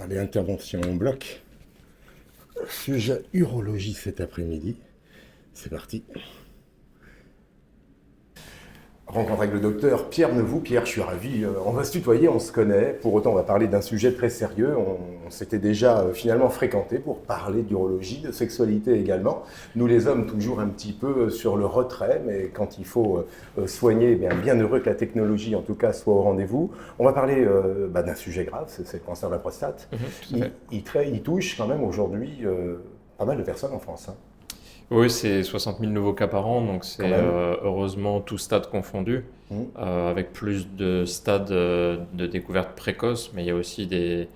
Allez, intervention en bloc. Sujet urologie cet après-midi. C'est parti. Rencontre avec le docteur Pierre Nevou. Pierre, je suis ravi. On va se tutoyer, on se connaît. Pour autant, on va parler d'un sujet très sérieux. On s'était déjà finalement fréquenté pour parler d'urologie, de sexualité également. Nous, les hommes, toujours un petit peu sur le retrait, mais quand il faut soigner, bien heureux que la technologie, en tout cas, soit au rendez-vous. On va parler d'un sujet grave, c'est le cancer de la prostate. Tout à fait. Il touche quand même aujourd'hui pas mal de personnes en France. Hein. Oui, c'est 60 000 nouveaux cas par an, donc c'est Quand même. heureusement tout stade confondu, Mmh. avec plus de stades de découverte précoce, mais il y a aussi des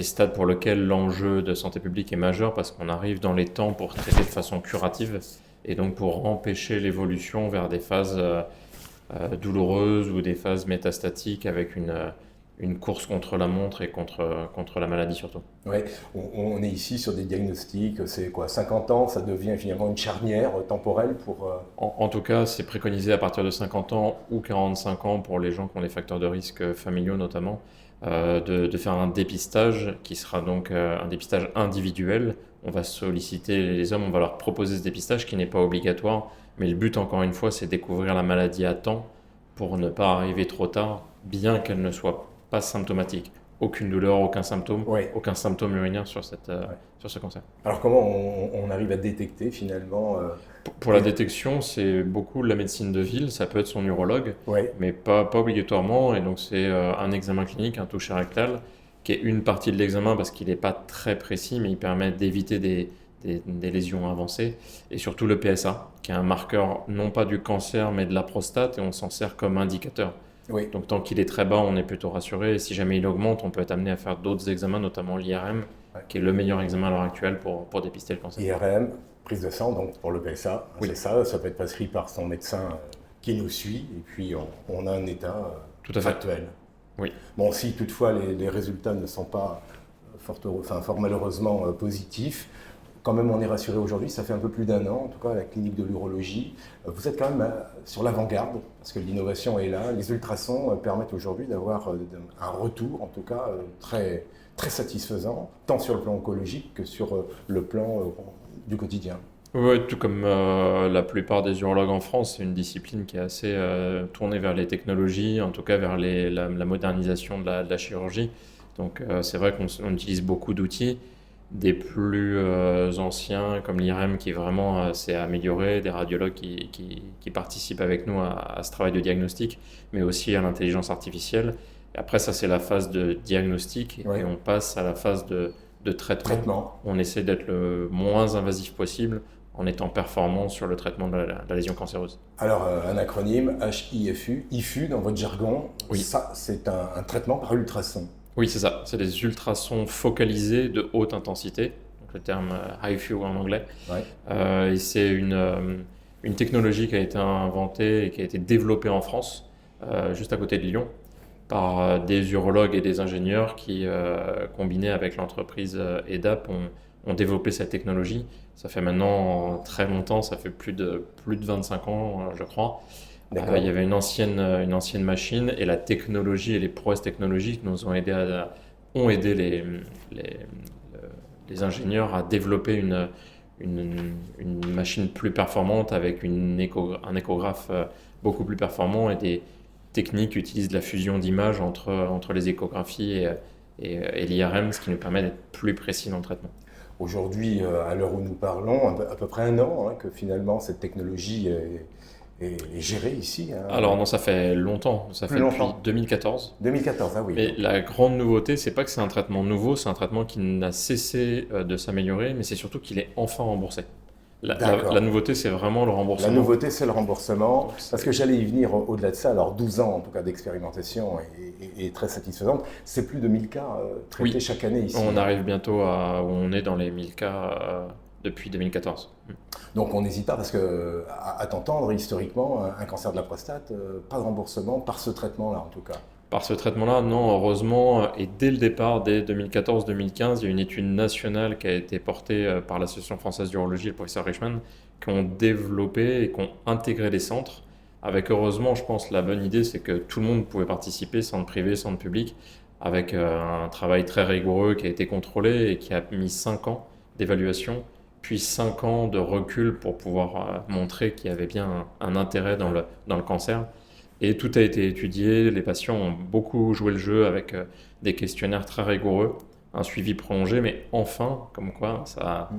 stades pour lesquels l'enjeu de santé publique est majeur parce qu'on arrive dans les temps pour traiter de façon curative et donc pour empêcher l'évolution vers des phases douloureuses ou des phases métastatiques avec une course contre la montre et contre la maladie surtout. Ouais, on est ici sur des diagnostics, c'est quoi, 50 ans, ça devient finalement une charnière temporelle pour... En tout cas, c'est préconisé à partir de 50 ans ou 45 ans pour les gens qui ont des facteurs de risque familiaux notamment, de faire un dépistage qui sera donc un dépistage individuel. On va solliciter les hommes, on va leur proposer ce dépistage qui n'est pas obligatoire, mais le but encore une fois, c'est découvrir la maladie à temps pour ne pas arriver trop tard, bien qu'elle ne soit pas symptomatique. Aucune douleur, Ouais, aucun symptôme urinaire sur ouais. sur ce cancer. Alors comment on arrive à détecter finalement Pour la détection, c'est beaucoup la médecine de ville, ça peut être son urologue, ouais, mais pas obligatoirement. Et donc, c'est un examen clinique, un toucher rectal, qui est une partie de l'examen parce qu'il n'est pas très précis, mais il permet d'éviter des lésions avancées. Et surtout le PSA, qui est un marqueur non pas du cancer, mais de la prostate, et on s'en sert comme indicateur. oui. Donc, tant qu'il est très bas, on est plutôt rassuré. Et si jamais il augmente, on peut être amené à faire d'autres examens, notamment l'IRM, Ouais. qui est le meilleur examen à l'heure actuelle pour dépister le cancer. IRM, prise de sang, donc pour le PSA, Oui, c'est ça peut être prescrit par son médecin qui nous suit, et puis on a un état tout à fait. factuel. Oui. Bon, si toutefois les résultats ne sont pas fort malheureusement positifs, quand même on est rassuré aujourd'hui, ça fait un peu plus d'un an, en tout cas à la clinique de l'urologie. Vous êtes quand même sur l'avant-garde, parce que l'innovation est là. Les ultrasons permettent aujourd'hui d'avoir un retour, en tout cas très, très satisfaisant, tant sur le plan oncologique que sur le plan du quotidien. Ouais, tout comme la plupart des urologues en France, c'est une discipline qui est assez tournée vers les technologies, en tout cas vers la modernisation de la chirurgie. Donc c'est vrai on utilise beaucoup d'outils, des plus anciens comme l'IRM qui vraiment s'est amélioré, des radiologues qui participent avec nous à ce travail de diagnostic, mais aussi à l'intelligence artificielle. Et après ça c'est la phase de diagnostic Oui, et on passe à la phase de traitement. traitement. On essaie d'être le moins invasif possible en étant performant sur le traitement de la lésion cancéreuse. Alors, un acronyme, HIFU, IFU dans votre jargon, Oui, ça c'est un traitement par ultrason. oui, c'est ça. C'est des ultrasons focalisés de haute intensité, donc le terme high FU en anglais. Ouais. Et c'est une technologie qui a été inventée et qui a été développée en France, juste à côté de Lyon, par des urologues et des ingénieurs qui, combinés avec l'entreprise EDAP, ont développé cette technologie. Ça fait maintenant très longtemps, ça fait plus de 25 ans, je crois. Il D'accord. y avait une ancienne machine et la technologie et les prouesses technologiques nous ont aidé les, les ingénieurs à développer une machine plus performante avec un échographe beaucoup plus performant et des techniques qui utilisent de la fusion d'images entre les échographies et l'IRM, ce qui nous permet d'être plus précis dans le traitement. Aujourd'hui, à l'heure où nous parlons, à peu près un an que finalement cette technologie est gérée ici. Hein. Alors non, ça fait longtemps, ça Plus fait depuis longtemps. 2014. 2014, ah oui. Mais la grande nouveauté, c'est pas que c'est un traitement nouveau, c'est un traitement qui n'a cessé de s'améliorer, mais c'est surtout qu'il est enfin remboursé. La D'accord. nouveauté, c'est vraiment le La remboursement. nouveauté, c'est le remboursement, Donc, parce que j'allais y venir au-delà de ça. Alors, 12 ans en tout cas d'expérimentation est très satisfaisante. C'est plus de 1000 cas traités oui, chaque année ici. on Hein. arrive bientôt à où on est dans les 1000 cas depuis 2014. Donc, on n'hésite pas, parce que à t'entendre, historiquement, un cancer de la prostate, pas de remboursement par ce traitement-là en tout cas. Par ce traitement-là, non, heureusement, et dès le départ, dès 2014-2015, il y a une étude nationale qui a été portée par l'Association française d'urologie et le professeur Richman, qui ont développé et qui ont intégré les centres. Avec heureusement, je pense, la bonne idée, c'est que tout le monde pouvait participer, centre privé, centre public, avec un travail très rigoureux qui a été contrôlé et qui a mis 5 ans d'évaluation, puis 5 ans de recul pour pouvoir montrer qu'il y avait bien un intérêt dans le cancer. Et tout a été étudié, les patients ont beaucoup joué le jeu avec des questionnaires très rigoureux, un suivi prolongé, mais enfin, comme quoi ça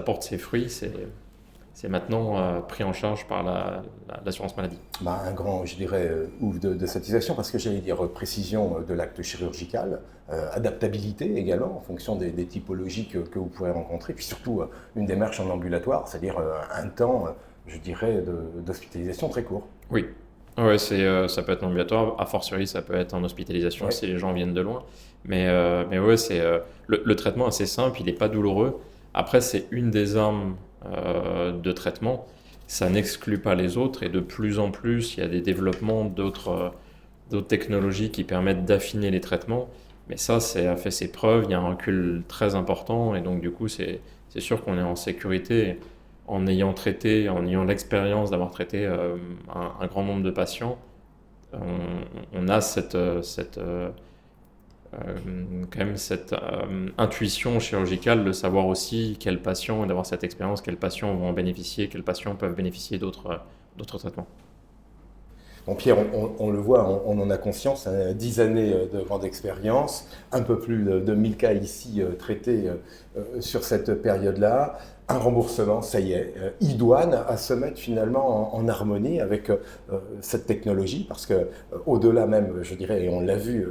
porte ses fruits, c'est maintenant pris en charge par l'assurance maladie. Bah, un grand, je dirais, ouf de satisfaction, parce que j'allais dire précision de l'acte chirurgical, adaptabilité également en fonction des typologies que vous pourrez rencontrer, puis surtout une démarche en ambulatoire, c'est-à-dire un temps, je dirais, d'hospitalisation très court. Oui, ouais, ça peut être en ambulatoire, a fortiori ça peut être en hospitalisation Ouais. si les gens viennent de loin. Mais ouais, le traitement est assez simple, il n'est pas douloureux. Après, c'est une des armes de traitement. Ça n'exclut pas les autres et de plus en plus, il y a des développements d'autres technologies qui permettent d'affiner les traitements. Mais ça a fait ses preuves, il y a un recul très important et donc du coup, c'est sûr qu'on est en sécurité en ayant traité, en ayant l'expérience d'avoir traité un grand nombre de patients. On a quand même cette intuition chirurgicale de savoir aussi quels patients, et d'avoir cette expérience, quels patients vont en bénéficier, quels patients peuvent bénéficier d'autres traitements. Bon, Pierre, on le voit, on en a conscience, 10 années de grande expérience, un peu plus de 1000 cas ici traités sur cette période-là, un remboursement, ça y est, idoine à se mettre finalement en harmonie avec cette technologie, parce que au-delà même, je dirais, et on l'a vu,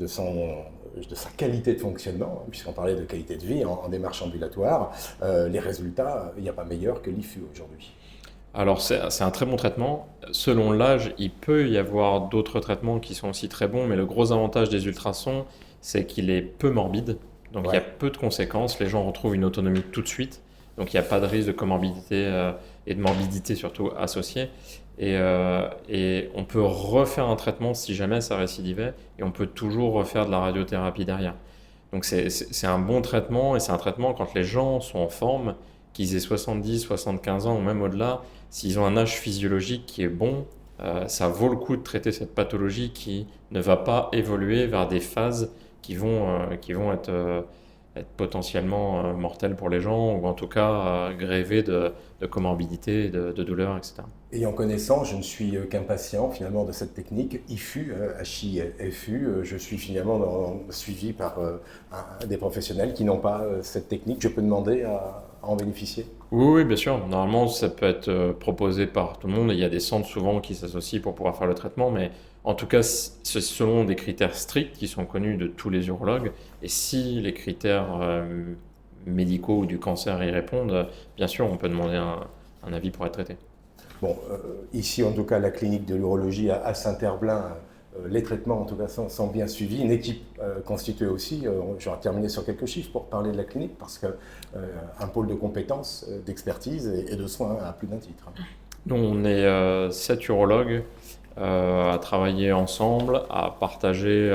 de sa qualité de fonctionnement, hein, puisqu'on parlait de qualité de vie en démarche ambulatoire, les résultats, il n'y a pas meilleur que l'IFU aujourd'hui. Alors c'est un très bon traitement. Selon l'âge, il peut y avoir d'autres traitements qui sont aussi très bons, mais le gros avantage des ultrasons, c'est qu'il est peu morbide. Donc il y a Ouais. peu de conséquences, les gens retrouvent une autonomie tout de suite. Donc il n'y a pas de risque de comorbidité et de morbidité surtout associée. Et on peut refaire un traitement si jamais ça récidivait, et on peut toujours refaire de la radiothérapie derrière. Donc c'est un bon traitement, et c'est un traitement quand les gens sont en forme, qu'ils aient 70, 75 ans ou même au-delà, s'ils ont un âge physiologique qui est bon, ça vaut le coup de traiter cette pathologie qui ne va pas évoluer vers des phases qui vont être potentiellement mortelles pour les gens, ou en tout cas gréver de comorbidités, de douleurs, etc. Ayant connaissance, je ne suis qu'un patient finalement de cette technique IFU, HIFU. Je suis finalement suivi par des professionnels qui n'ont pas cette technique. Je peux demander à en bénéficier. Oui, oui, bien sûr. Normalement, ça peut être proposé par tout le monde. Il y a des centres souvent qui s'associent pour pouvoir faire le traitement, mais en tout cas, c'est selon des critères stricts qui sont connus de tous les urologues. Et si les critères médicaux ou du cancer y répondent, bien sûr, on peut demander un avis pour être traité. Bon, ici en tout cas, la clinique de l'urologie à Saint-Herblain, les traitements en tout cas sont bien suivis. Une équipe constituée aussi, je vais terminer sur quelques chiffres pour parler de la clinique, parce qu'un pôle de compétences, d'expertise et de soins à plus d'un titre. Nous, on est 7 urologues à travailler ensemble, à partager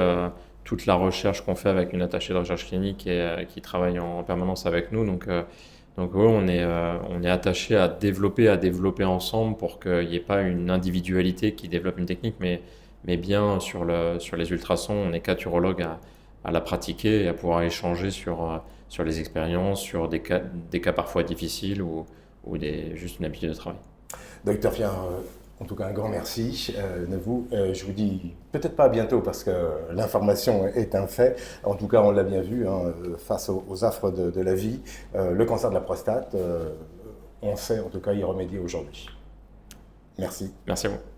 toute la recherche qu'on fait avec une attachée de recherche clinique qui travaille en permanence avec nous. Donc ouais, on est attaché à développer ensemble pour qu'il n'y ait pas une individualité qui développe une technique, mais bien sur les ultrasons, on est 4 urologues à la pratiquer et à pouvoir échanger sur les expériences, sur des cas parfois difficiles ou juste une habitude de travail. Docteur Fier, en tout cas un grand merci de vous. Je vous dis peut-être pas à bientôt parce que l'information est un fait. En tout cas, on l'a bien vu hein, face aux affres de la vie. Le cancer de la prostate, on sait en tout cas y remédier aujourd'hui. Merci. Merci à vous.